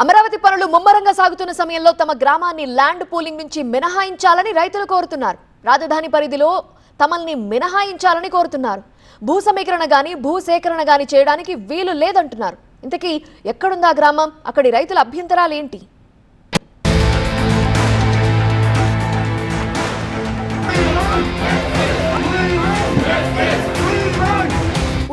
అమరావతి పనులు ముమ్మరంగా సాగుతున్న సమయంలో తమ గ్రామాన్ని ల్యాండ్ పూలింగ్ నుంచి మినహాయించాలని రైతులు కోరుతున్నారు. రాజధాని పరిధిలో తమల్ని మినహాయించాలని కోరుతున్నారు. భూ సమీకరణ గాని భూసేకరణ గాని చేయడానికి వీలు లేదంటున్నారు. ఇంతకీ ఎక్కడుందా గ్రామం? అక్కడి రైతుల అభ్యంతరాలు ఏంటి?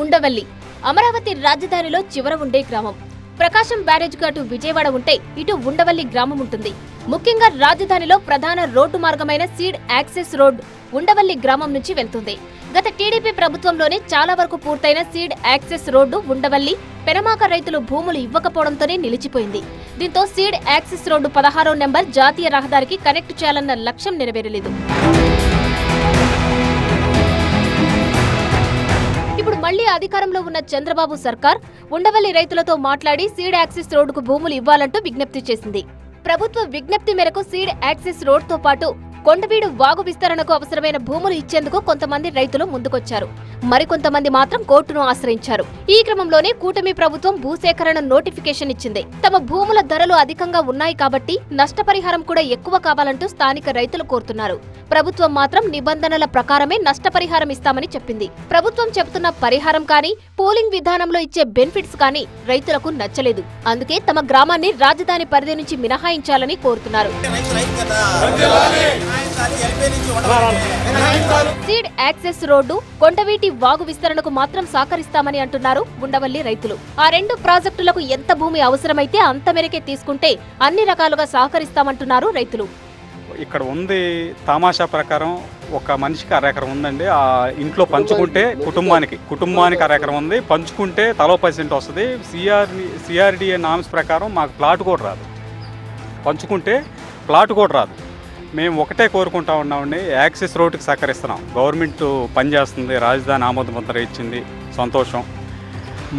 ఉండవల్లి అమరావతి రాజధానిలో చివర ఉండే గ్రామం. ప్రకాశం బ్యారేజ్కు అటు విజయవాడ ఉంటే ఇటు ఉండవల్లి గ్రామం ఉంటుంది. ముఖ్యంగా రాజధానిలో ప్రధాన రోడ్డు మార్గమైన సీడ్ యాక్సెస్ రోడ్ ఉండవల్లి గ్రామం నుంచి వెళ్తుంది. గత టీడీపీ ప్రభుత్వంలోనే చాలా వరకు పూర్తయిన seed access road Undavalli Penamaka రైతులు భూములు ఇవ్వకపోవడంతోనే నిలిచిపోయింది. దీంతో సీడ్ యాక్సెస్ రోడ్డు 16వ నెంబర్ జాతీయ రహదారికి కనెక్ట్ చేయాలన్న లక్ష్యం నెరవేరలేదు. ఇప్పుడు మళ్లీ అధికారంలో ఉన్న చంద్రబాబు సర్కార్ ఉండవల్లి రైతులతో మాట్లాడి సీడ్ యాక్సెస్ రోడ్డుకు భూములు ఇవ్వాలంటూ విజ్ఞప్తి చేసింది. ప్రభుత్వ విజ్ఞప్తి మేరకు సీడ్ యాక్సెస్ రోడ్తో పాటు కొండవీడు వాగు విస్తరణకు అవసరమైన భూములు ఇచ్చేందుకు కొంతమంది రైతులు ముందుకొచ్చారు. మరికొంతమంది మాత్రం కోర్టును ఆశ్రయించారు. ఈ క్రమంలోనే కూటమి ప్రభుత్వం భూసేకరణ నోటిఫికేషన్ ఇచ్చింది. తమ భూముల ధరలు అధికంగా ఉన్నాయి కాబట్టి నష్టపరిహారం కూడా ఎక్కువ కావాలంటూ స్థానిక రైతులు కోరుతున్నారు. ప్రభుత్వం మాత్రం నిబంధనల ప్రకారమే నష్టపరిహారం ఇస్తామని చెప్పింది. ప్రభుత్వం చెబుతున్న పరిహారం కానీ పోలింగ్ విధానంలో ఇచ్చే బెనిఫిట్స్ కానీ రైతులకు నచ్చలేదు. అందుకే తమ గ్రామాన్ని రాజధాని పరిధి నుంచి మినహాయించాలని కోరుతున్నారు. Seed access road Kondaveeti Vagu విస్తరణకు మాత్రం సహకరిస్తామని అంటున్నారు ఉండవల్లి రైతులు. ఆ రెండు ప్రాజెక్టులకు ఎంత భూమి అవసరమైతే అంత మేరకే తీసుకుంటే అన్ని రకాలుగా సహకరిస్తామంటున్నారు రైతులు. ఇక్కడ ఉంది తమాషా ప్రకారం ఒక మనిషికి అరెకరం ఉందండి. ఆ ఇంట్లో పంచుకుంటే కుటుంబానికి అరెకరం ఉంది. పంచుకుంటే తలో 10% వస్తుంది. సిఆర్డిఏ నామ్స్ ప్రకారం మాకు ప్లాట్ కూడా రాదు. పంచుకుంటే ప్లాట్ కూడా రాదు. మేము ఒకటే కోరుకుంటా ఉన్నామండి, యాక్సెస్ రోడ్డుకి సహకరిస్తున్నాం. గవర్నమెంట్ పనిచేస్తుంది, రాజధాని ఆమోద ముద్ర ఇచ్చింది, సంతోషం.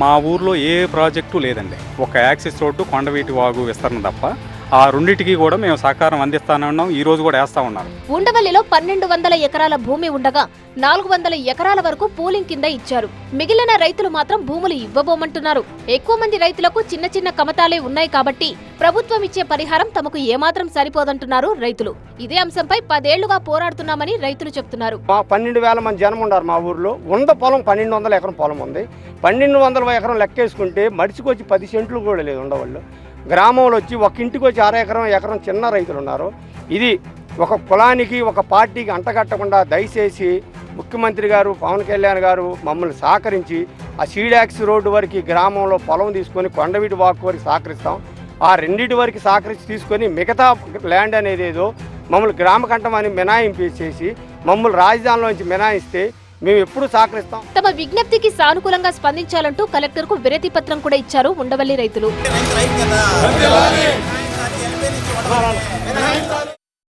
మా ఊర్లో ఏ ప్రాజెక్టు లేదండి. ఒక యాక్సెస్ రోడ్డు కొండవీటి వాగు విస్తరణ తప్ప ఆ రెండింటికి కూడా మేము సహకారం అందిస్తానే ఉన్నాం. ఈ రోజు కూడా వేస్తా ఉన్నారు. ఉండవల్లిలో 1200 ఎకరాల భూమి ఉండగా 400 ఎకరాల వరకు పూలింగ్ కింద ఇచ్చారు. మిగిలిన రైతులు మాత్రం భూములు ఇవ్వబోమంటున్నారు. ఎక్కువ మంది రైతులకు చిన్న చిన్న కమతాలే ఉన్నాయి కాబట్టి ప్రభుత్వం ఇచ్చే పరిహారం తమకు ఏమాత్రం సరిపోదంటున్నారు రైతులు. ఇదే అంశంపై 10 ఏళ్లుగా పోరాడుతున్నామని రైతులు చెప్తున్నారు. 12,000 మంది జనం ఉన్నారు మా ఊర్లో. ఉన్న పొలం 1200 ఎకరం పొలం ఉంది. 1200 ఎకరం లెక్కేసుకుంటే మడిచికొచ్చి 10 సెంట్లు కూడా లేదు ఉండవల్లిలో. గ్రామంలో వచ్చి ఒక ఇంటికి వచ్చి 6 ఎకరం చిన్న రైతులు ఉన్నారు. ఇది ఒక కులానికి ఒక పార్టీకి అంటగట్టకుండా దయచేసి ముఖ్యమంత్రి గారు పవన్ కళ్యాణ్ గారు మమ్మల్ని సహకరించి ఆ సీడ్ యాక్సెస్ రోడ్డు వరకు గ్రామంలో పొలం తీసుకొని కొండవీటి వాకు వరకు సహకరిస్తాం. ఆ రెండింటి వరకు సహకరించి తీసుకొని మిగతా ల్యాండ్ అనేది ఏదో మమ్మల్ని గ్రామ కంఠమని మినాయింపు చేసి మమ్మల్ని రాజధానిలోంచి మినాయిస్తే మేము ఎప్పుడు సహకరిస్తాం. తమ విజ్ఞప్తికి సానుకూలంగా స్పందించాలంటూ కలెక్టర్ కు వినతి పత్రం కూడా ఇచ్చారు ఉండవల్లి రైతులు.